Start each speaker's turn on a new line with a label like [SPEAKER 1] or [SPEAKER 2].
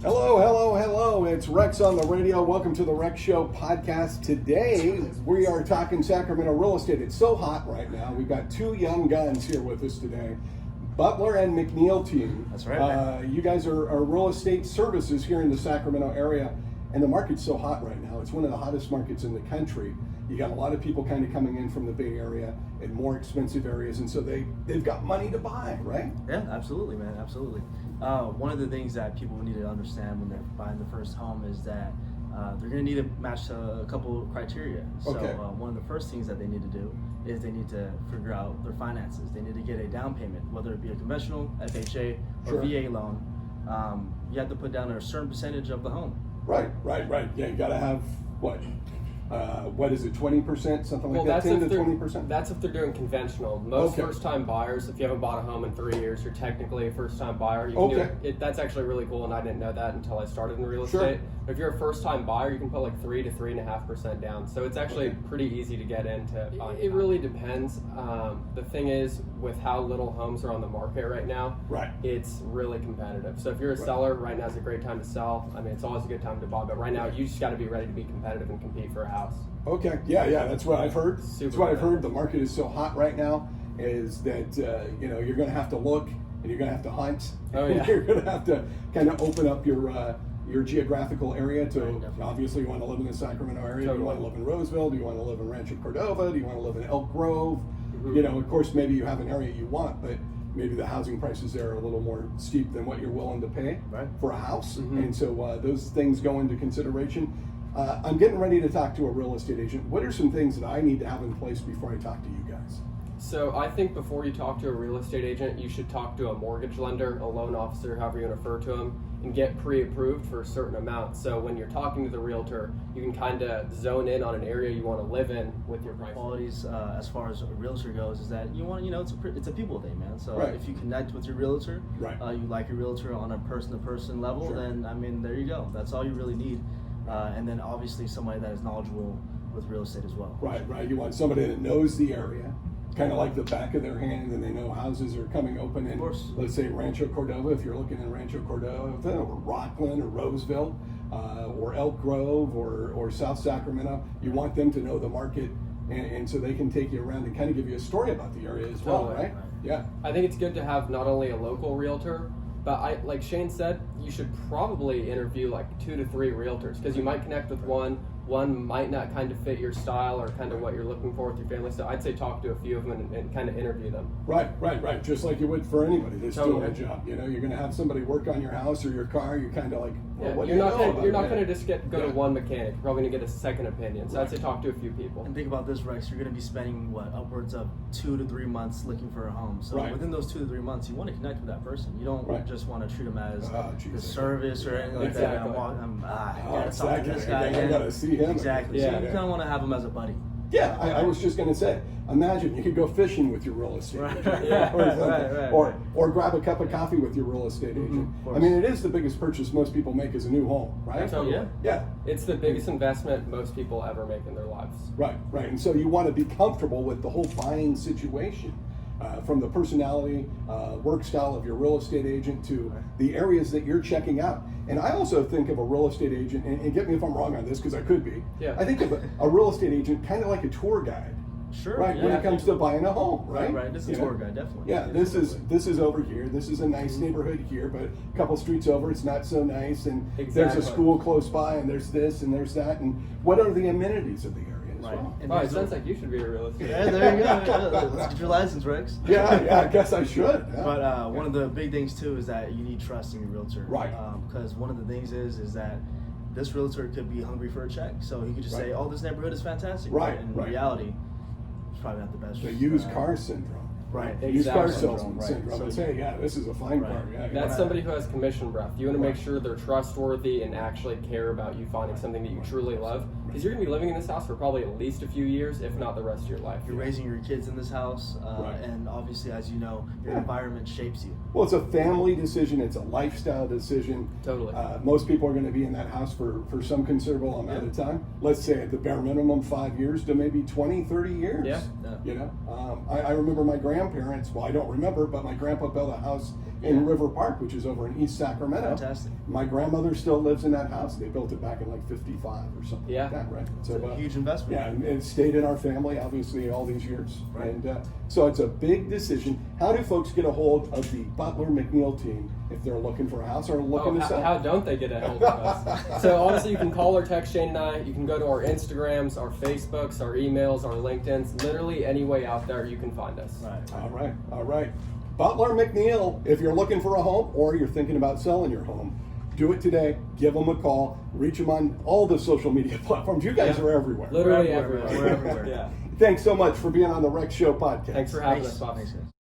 [SPEAKER 1] Hello, hello, hello. It's Rex on the radio. Welcome to the Rex Show podcast. Today, we are talking Sacramento real estate. It's so hot right now. We've got two young guns here with us today. Butler and McNeil team.
[SPEAKER 2] That's right.
[SPEAKER 1] You guys are real estate services here in the Sacramento area. And the market's so hot right now. It's one of the hottest markets in the country. You got a lot of people kind of coming in from the Bay Area and more expensive areas. And so they've got money to buy, right?
[SPEAKER 2] Yeah, absolutely, man. Absolutely. One of the things that people need to understand when they're buying the first home is that they're going to need to match a couple of criteria. So
[SPEAKER 1] Okay.
[SPEAKER 2] One of the first things that they need to do is they need to figure out their finances. They need to get a down payment, whether it be a conventional, FHA, or
[SPEAKER 1] Sure.
[SPEAKER 2] VA loan. You have to put down a certain percentage of the home.
[SPEAKER 1] Right. Yeah, you got to have what is it, 20%, something like that, 10 to 20%?
[SPEAKER 3] That's if they're doing conventional. Most
[SPEAKER 1] Okay.
[SPEAKER 3] first-time buyers, if you haven't bought a home in 3 years, you're technically a first-time buyer. You can do it. That's actually really cool, and I didn't know that until I started in real
[SPEAKER 1] Sure.
[SPEAKER 3] estate. If you're a first-time buyer, you can put like 3 to 3.5% down. So it's actually pretty easy to get into. It really depends. The thing is, with how little homes are on the market right now,
[SPEAKER 1] Right.
[SPEAKER 3] it's really competitive. So if you're a seller, right now is a great time to sell. I mean, it's always a good time to buy, but right now you just got to be ready to be competitive and compete for a house.
[SPEAKER 1] Okay, yeah, that's what I've heard.
[SPEAKER 3] Super
[SPEAKER 1] That's what I've
[SPEAKER 3] good.
[SPEAKER 1] heard. The market is so hot right now is that you're going to have to look and you're going to have to hunt.
[SPEAKER 3] Oh, yeah.
[SPEAKER 1] You're going to have to kind of open up your geographical area to,
[SPEAKER 2] Right, definitely.
[SPEAKER 1] obviously you want to live in the Sacramento area. Do you
[SPEAKER 3] Totally.
[SPEAKER 1] want to live in Roseville? Do you want to live in Rancho Cordova? Do you want to live in Elk Grove?
[SPEAKER 3] Mhm.
[SPEAKER 1] Of course, maybe you have an area you want, but maybe the housing prices there are a little more steep than what you're willing to pay
[SPEAKER 2] Right.
[SPEAKER 1] for a house.
[SPEAKER 3] Mhm.
[SPEAKER 1] And so those things go into consideration. I'm getting ready to talk to a real estate agent. What are some things that I need to have in place before I talk to you guys?
[SPEAKER 3] So I think before you talk to a real estate agent, you should talk to a mortgage lender, a loan officer, however you want to refer to them, and get pre-approved for a certain amount. So when you're talking to the realtor, you can kind of zone in on an area you want to live in with your price.
[SPEAKER 2] Qualities as far as a realtor goes is that you want, it's a people thing, man. So
[SPEAKER 1] Right.
[SPEAKER 2] if you connect with your realtor,
[SPEAKER 1] Right.
[SPEAKER 2] You like your realtor on a person-to-person level,
[SPEAKER 1] Sure.
[SPEAKER 2] then there you go. That's all you really need. And then obviously somebody that is knowledgeable with real estate as well.
[SPEAKER 1] Right. You want somebody that knows the area, kind of like the back of their hand, and they know houses are coming open in,
[SPEAKER 2] course.
[SPEAKER 1] let's say, Rancho Cordova, if you're looking in Rancho Cordova, or Rockland, or Roseville, or Elk Grove, or South Sacramento. You want them to know the market, and so they can take you around and kind of give you a story about the area as well,
[SPEAKER 3] Totally.
[SPEAKER 1] right? Yeah.
[SPEAKER 3] I think it's good to have not only a local realtor, but like Shane said, you should probably interview like 2 to 3 realtors because you might connect with one might not kind of fit your style or kind of what you're looking for with your family. So I'd say talk to a few of them and kind of interview them.
[SPEAKER 1] Right. Just like you would for anybody that's doing a
[SPEAKER 3] Totally.
[SPEAKER 1] job. You're going to have somebody work on your house or your car. You're kind of like, well,
[SPEAKER 3] Yeah,
[SPEAKER 1] what do
[SPEAKER 3] you're
[SPEAKER 1] you
[SPEAKER 3] not
[SPEAKER 1] know
[SPEAKER 3] gonna,
[SPEAKER 1] about
[SPEAKER 3] you're not
[SPEAKER 1] it?
[SPEAKER 3] going to just go
[SPEAKER 1] Yeah.
[SPEAKER 3] to one mechanic. You're probably going to get a second opinion. So
[SPEAKER 1] Right.
[SPEAKER 3] I'd say talk to a few people.
[SPEAKER 2] And think about this, Rex. You're going to be spending upwards of 2 to 3 months looking for a home. So
[SPEAKER 1] Right.
[SPEAKER 2] within those 2 to 3 months, you want to connect with that person. You don't
[SPEAKER 1] Right.
[SPEAKER 2] just want to treat them as
[SPEAKER 1] Oh,
[SPEAKER 2] the
[SPEAKER 1] Jesus.
[SPEAKER 2] service or anything like
[SPEAKER 3] Exactly.
[SPEAKER 2] that. I
[SPEAKER 1] Oh,
[SPEAKER 2] gotta talk to
[SPEAKER 1] exactly.
[SPEAKER 2] this guy
[SPEAKER 1] I
[SPEAKER 2] again.
[SPEAKER 1] gotta see him.
[SPEAKER 2] Exactly.
[SPEAKER 3] Yeah.
[SPEAKER 2] So you kind of want to have him as a buddy.
[SPEAKER 1] Yeah, I was just going to say, imagine you could go fishing with your real estate
[SPEAKER 2] Right.
[SPEAKER 1] agent,
[SPEAKER 3] Yeah.
[SPEAKER 1] or something,
[SPEAKER 2] Right.
[SPEAKER 1] or grab a cup of coffee with your real estate agent.
[SPEAKER 2] of course.
[SPEAKER 1] I mean, it is the biggest purchase most people make is a new home, right?
[SPEAKER 3] Totally.
[SPEAKER 2] Yeah.
[SPEAKER 1] Yeah,
[SPEAKER 3] It's the biggest investment most people ever make in their lives.
[SPEAKER 1] right. And so you want to be comfortable with the whole buying situation. From the personality, work style of your real estate agent to the areas that you're checking out. And I also think of a real estate agent, and get me if I'm wrong on this, because I could be.
[SPEAKER 3] Yeah.
[SPEAKER 1] I think of a real estate agent kind of like a tour guide,
[SPEAKER 2] Sure.
[SPEAKER 1] right? When
[SPEAKER 2] yeah.
[SPEAKER 1] it comes to buying a home, right?
[SPEAKER 2] Right. This is
[SPEAKER 1] You
[SPEAKER 2] a
[SPEAKER 1] know?
[SPEAKER 2] tour guide, definitely.
[SPEAKER 1] Yeah, this is over here. This is a nice neighborhood here, but a couple streets over, it's not so nice. And there's a
[SPEAKER 3] Exactly.
[SPEAKER 1] school close by, and there's this and there's that. And what are the amenities of the area as
[SPEAKER 2] Right.
[SPEAKER 1] well?
[SPEAKER 2] And
[SPEAKER 3] Oh, it
[SPEAKER 2] there's
[SPEAKER 3] sounds like you should be a real estate
[SPEAKER 2] Yeah,
[SPEAKER 3] agent.
[SPEAKER 2] there you go. Let's get your license, Rex.
[SPEAKER 1] Yeah, I guess I should. Yeah.
[SPEAKER 2] But one of the big things too is that you need trust in your realtor.
[SPEAKER 1] Right.
[SPEAKER 2] Because one of the things is that this realtor could be hungry for a check, so he could just say,
[SPEAKER 1] Right.
[SPEAKER 2] "Oh, this neighborhood is fantastic."
[SPEAKER 1] Right,
[SPEAKER 2] In
[SPEAKER 1] right.
[SPEAKER 2] reality, it's probably not the best.
[SPEAKER 1] The used car syndrome.
[SPEAKER 2] Right.
[SPEAKER 1] Used car
[SPEAKER 3] Exactly.
[SPEAKER 1] salesman
[SPEAKER 2] Right.
[SPEAKER 1] syndrome.
[SPEAKER 2] So
[SPEAKER 1] And say, yeah, this is a fine
[SPEAKER 2] Right.
[SPEAKER 1] car. Yeah,
[SPEAKER 3] That's
[SPEAKER 1] yeah.
[SPEAKER 3] somebody who has commission breath. You want to make
[SPEAKER 1] Right.
[SPEAKER 3] sure they're trustworthy and actually care about you finding something that you truly love. Because you're going to be living in this house for probably at least a few years, if not the rest of your life.
[SPEAKER 2] You're raising your kids in this house,
[SPEAKER 1] Right.
[SPEAKER 2] and obviously, as you know, your
[SPEAKER 1] Yeah.
[SPEAKER 2] environment shapes you.
[SPEAKER 1] Well, it's a family decision. It's a lifestyle decision.
[SPEAKER 3] Totally.
[SPEAKER 1] Most people are going to be in that house for some considerable amount of time. Let's say at the bare minimum 5 years to maybe 20, 30 years.
[SPEAKER 3] Yeah.
[SPEAKER 2] Yeah.
[SPEAKER 1] You know, I remember my grandparents, well, I don't remember, but my grandpa built a house in
[SPEAKER 2] Yeah.
[SPEAKER 1] River Park, which is over in East Sacramento.
[SPEAKER 2] Fantastic.
[SPEAKER 1] My grandmother still lives in that house. They built it back in like 55 or something
[SPEAKER 3] Yeah.
[SPEAKER 1] like that, right?
[SPEAKER 2] It's a huge investment.
[SPEAKER 1] Yeah, and it stayed in our family, obviously, all these years.
[SPEAKER 2] Right.
[SPEAKER 1] And so it's a big decision. How do folks get a hold of the Butler McNeil team if they're looking for a house or looking to sell?
[SPEAKER 3] How don't they get a hold of us? So honestly, you can call or text Shane and I. You can go to our Instagrams, our Facebooks, our emails, our LinkedIn's. Literally any way out there you can find us.
[SPEAKER 2] Right.
[SPEAKER 1] All right. Butler McNeil, if you're looking for a home or you're thinking about selling your home, do it today. Give them a call. Reach them on all the social media platforms. You guys are everywhere.
[SPEAKER 3] Literally
[SPEAKER 2] We're everywhere.
[SPEAKER 3] everywhere.
[SPEAKER 2] We're everywhere.
[SPEAKER 3] Yeah.
[SPEAKER 1] Thanks so much for being on the Rex Show podcast.
[SPEAKER 3] Thanks for having
[SPEAKER 2] Thanks.
[SPEAKER 3] us, Bob.
[SPEAKER 2] Thanks, guys.